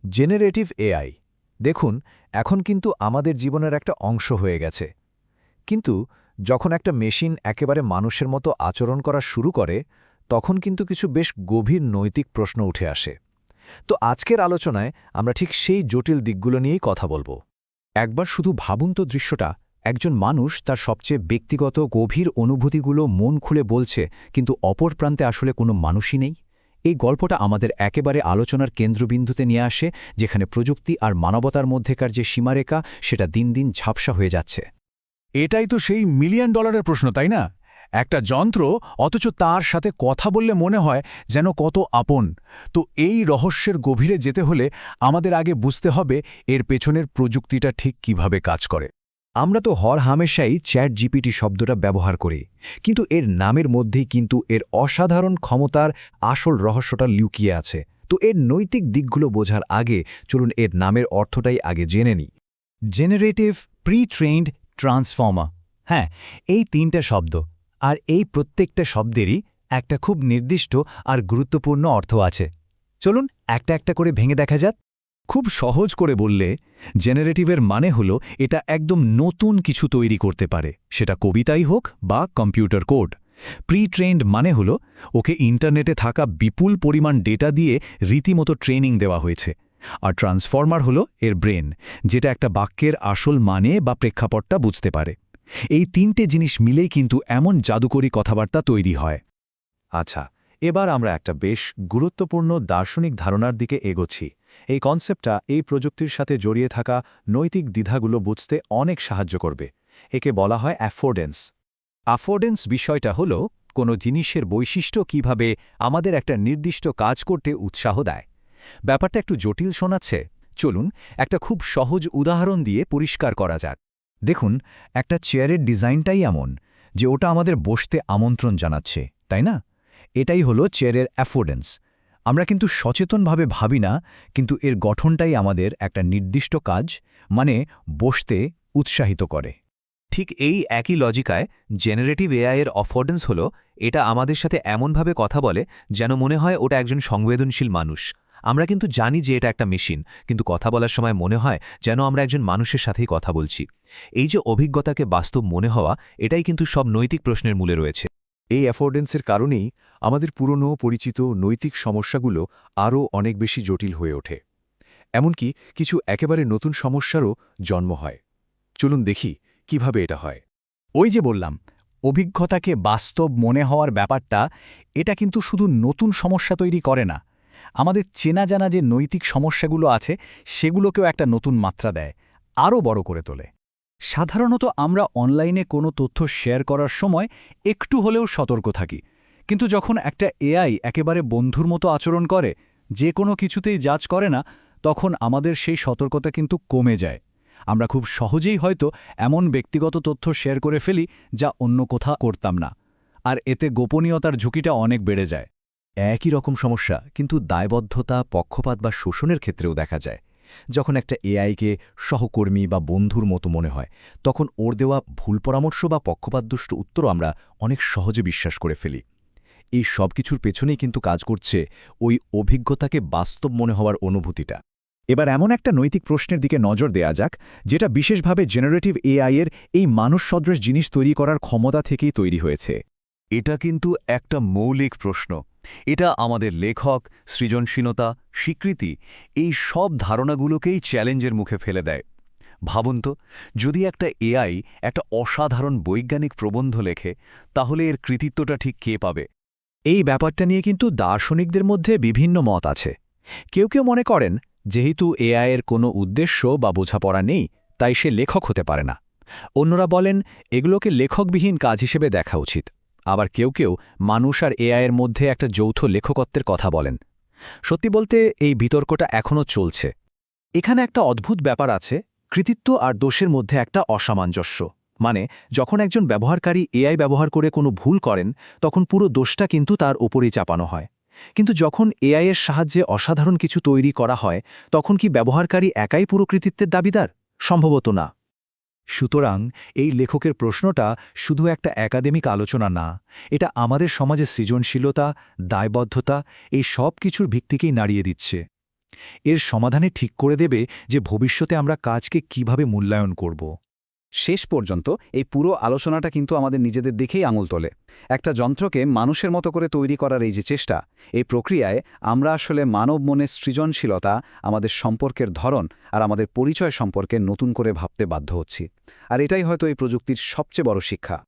Generative AI দেখুন, এখন কিন্তু আমাদের জীবনের একটা অংশ হয়ে গেছে। কিন্তু যখন একটা মেশিন একেবারে মানুষের মতো আচরণ করা শুরু করে, তখন কিন্তু কিছু বেশ গভীর নৈতিক প্রশ্ন উঠে আসে। তো আজকের আলোচনায় আমরা ঠিক সেই জটিল দিকগুলো নিয়েই কথা বলবো। একবার শুধু ভাবুন তো দৃশ্যটা, একজন মানুষ তার সবচেয়ে ব্যক্তিগত গভীর অনুভূতিগুলো মন খুলে বলছে, কিন্তু অপর প্রান্তে আসলে কোনো মানুষই নেই। এই গল্পটা আমাদের একেবারে আলোচনার কেন্দ্রবিন্দুতে নিয়ে আসে, যেখানে প্রযুক্তি আর মানবতার মধ্যেকার যে সীমারেখা সেটা দিন দিন ঝাপসা হয়ে যাচ্ছে। এটাই তো সেই মিলিয়ন ডলারের প্রশ্ন, তাই না? একটা যন্ত্র, অথচ তার সাথে কথা বললে মনে হয় যেন কত আপন। তো এই রহস্যের গভীরে যেতে হলে আমাদের আগে বুঝতে হবে এর পেছনের প্রযুক্তিটা ঠিক কিভাবে কাজ করে। আমরা তো হামেশাই চ্যাট জিপিটি শব্দটা ব্যবহার করি, কিন্তু এর নামের মধ্যেই কিন্তু এর অসাধারণ ক্ষমতার আসল রহস্যটা লুকিয়ে আছে। তো এর নৈতিক দিকগুলো বোঝার আগে চলুন এর নামের অর্থটাই আগে জেনে নিই। Generative pre-trained transformer. হ্যাঁ, এই তিনটা শব্দ, আর এই প্রত্যেকটা শব্দেরই একটা খুব নির্দিষ্ট আর গুরুত্বপূর্ণ অর্থ আছে। চলুন একটা একটা করে ভেঙে দেখা যাক। খুব সহজ করে বললে, জেনারেটিভের মানে হলো এটা একদম নতুন কিছু তৈরি করতে পারে, সেটা কবিতাই হোক বা কম্পিউটার কোড। প্রি-ট্রেন্ড মানে হলো ওকে ইন্টারনেটে থাকা বিপুল পরিমাণ ডেটা দিয়ে রীতিমতো ট্রেনিং দেওয়া হয়েছে। আর ট্রান্সফর্মার হলো এর ব্রেন, যেটা একটা বাক্যের আসল মানে বা প্রেক্ষাপটটা বুঝতে পারে। এই তিনটে জিনিস মিলেই কিন্তু এমন জাদুকরী কথাবার্তা তৈরি হয়। আচ্ছা, এবার আমরা একটা বেশ গুরুত্বপূর্ণ দার্শনিক ধারণার দিকে এগোচ্ছি। এই কনসেপ্টটা এই প্রযুক্তির সাথে জড়িয়ে থাকা নৈতিক দ্বিধাগুলো বুঝতে অনেক সাহায্য করবে। একে বলা হয় অ্যাফোর্ডেন্স। অ্যাফোর্ডেন্স বিষয়টা হলো কোনো জিনিসের বৈশিষ্ট্য কিভাবে আমাদের একটা নির্দিষ্ট কাজ করতে উৎসাহ দেয়। ব্যাপারটা একটু জটিল শোনাচ্ছে। চলুন একটা খুব সহজ উদাহরণ দিয়ে পরিষ্কার করা যাক। দেখুন, একটা চেয়ারের ডিজাইনটাই এমন যে ওটা আমাদের বসতে আমন্ত্রণ জানাচ্ছে, তাই না? এটাই হলো চেয়ারের অ্যাফোর্ডেন্স। আমরা কিন্তু সচেতনভাবে ভাবি না, কিন্তু এর গঠনটাই আমাদের একটা নির্দিষ্ট কাজ, মানে বসতে উৎসাহিত করে। ঠিক এই একই লজিকায় জেনারেটিভ এআইয়ের অফোর্ডেন্স হল এটা আমাদের সাথে এমনভাবে কথা বলে যেন মনে হয় ওটা একজন সংবেদনশীল মানুষ। আমরা কিন্তু জানি যে এটা একটা মেশিন, কিন্তু কথা বলার সময় মনে হয় যেন আমরা একজন মানুষের সাথেই কথা বলছি। এই যে অভিজ্ঞতাকে বাস্তব মনে হওয়া, এটাই কিন্তু সব নৈতিক প্রশ্নের মূলে রয়েছে। এই অ্যাফোর্ডেন্সের কারণেই আমাদের পুরনো পরিচিত নৈতিক সমস্যাগুলো আরও অনেক বেশি জটিল হয়ে ওঠে। এমনকি কিছু একেবারে নতুন সমস্যারও জন্ম হয়। চলুন দেখি কিভাবে এটা হয়। ওই যে বললাম, অভিজ্ঞতাকে বাস্তব মনে হওয়ার ব্যাপারটা, এটা কিন্তু শুধু নতুন সমস্যা তৈরি করে না, আমাদের চেনা জানা যে নৈতিক সমস্যাগুলো আছে সেগুলোকেও একটা নতুন মাত্রা দেয়, আরও বড় করে তোলে। সাধারণত আমরা অনলাইনে কোনো তথ্য শেয়ার করার সময় একটু হলেও সতর্ক থাকি, কিন্তু যখন একটা এআই একেবারে বন্ধুর মতো আচরণ করে, যে কোনো কিছুতেই জাজ করে না, তখন আমাদের সেই সতর্কতা কিন্তু কমে যায়। আমরা খুব সহজেই হয়তো এমন ব্যক্তিগত তথ্য শেয়ার করে ফেলি যা অন্য কোথাও করতাম না, আর এতে গোপনীয়তার ঝুঁকিটা অনেক বেড়ে যায়। একই রকম সমস্যা কিন্তু দায়বদ্ধতা, পক্ষপাত বা শোষণের ক্ষেত্রেও দেখা যায়। যখন একটা এআইকে সহকর্মী বা বন্ধুর মতো মনে হয়, তখন ওর দেওয়া ভুল পরামর্শ বা পক্ষপাতদুষ্ট উত্তরও আমরা অনেক সহজে বিশ্বাস করে ফেলি। এই সব কিছুর পেছনেই কিন্তু কাজ করছে ওই অভিজ্ঞতাকে বাস্তব মনে হওয়ার অনুভূতিটা। এবার এমন একটা নৈতিক প্রশ্নের দিকে নজর দেয়া যাক, যেটা বিশেষভাবে জেনারেটিভ এআইয়ের এই মানুষ সদৃশ জিনিস তৈরি করার ক্ষমতা থেকেই তৈরি হয়েছে। এটা কিন্তু একটা মৌলিক প্রশ্ন। এটা আমাদের লেখক, সৃজনশীলতা, স্বীকৃতি, এই সব ধারণাগুলোকেই চ্যালেঞ্জের মুখে ফেলে দেয়। ভাবুন তো, যদি একটা এআই একটা অসাধারণ বৈজ্ঞানিক প্রবন্ধ লেখে, তাহলে এর কৃতিত্বটা ঠিক কে পাবে? এই ব্যাপারটা নিয়ে কিন্তু দার্শনিকদের মধ্যে বিভিন্ন মত আছে। কেউ কেউ মনে করেন, যেহেতু এআইয়ের কোনো উদ্দেশ্য বা বোঝাপড়া নেই, তাই সে লেখক হতে পারে না। অন্যরা বলেন, এগুলোকে লেখকবিহীন কাজ হিসেবে দেখা উচিত। আবার কেউ কেউ মানুষ আর এআইয়ের মধ্যে একটা যৌথ লেখকত্বের কথা বলেন। সত্যি বলতে এই বিতর্কটা এখনও চলছে। এখানে একটা অদ্ভুত ব্যাপার আছে, কৃতিত্ব আর দোষের মধ্যে একটা অসামঞ্জস্য। মানে, যখন একজন ব্যবহারকারী এআই ব্যবহার করে কোনো ভুল করেন, তখন পুরো দোষটা কিন্তু তার ওপরেই চাপানো হয়। কিন্তু যখন এআইয়ের সাহায্যে অসাধারণ কিছু তৈরি করা হয়, তখন কি ব্যবহারকারী একাই পুরো কৃতিত্বের দাবিদার? সম্ভবত না। সুতরাং এই লেখকের প্রশ্নটা শুধু একটা একাডেমিক আলোচনা না, এটা আমাদের সমাজে সৃজনশীলতা, দায়বদ্ধতা, এই সব কিছুর ভিত্তিকেই নাড়িয়ে দিচ্ছে। এর সমাধানে ঠিক করে দেবে যে ভবিষ্যতে আমরা কাজকে কিভাবে মূল্যায়ন করব। শেষ পর্যন্ত এই পুরো আলোচনাটা কিন্তু আমাদের নিজেদের দেখেই আঙুল তোলে। একটা যন্ত্রকে মানুষের মতো করে তৈরি করার এই যে চেষ্টা, এই প্রক্রিয়ায় আমরা আসলে মানব মনের সৃজনশীলতা, আমাদের সম্পর্কের ধরন আর আমাদের পরিচয় সম্পর্কে নতুন করে ভাবতে বাধ্য হচ্ছি। আর এটাই হয়তো এই প্রযুক্তির সবচেয়ে বড় শিক্ষা।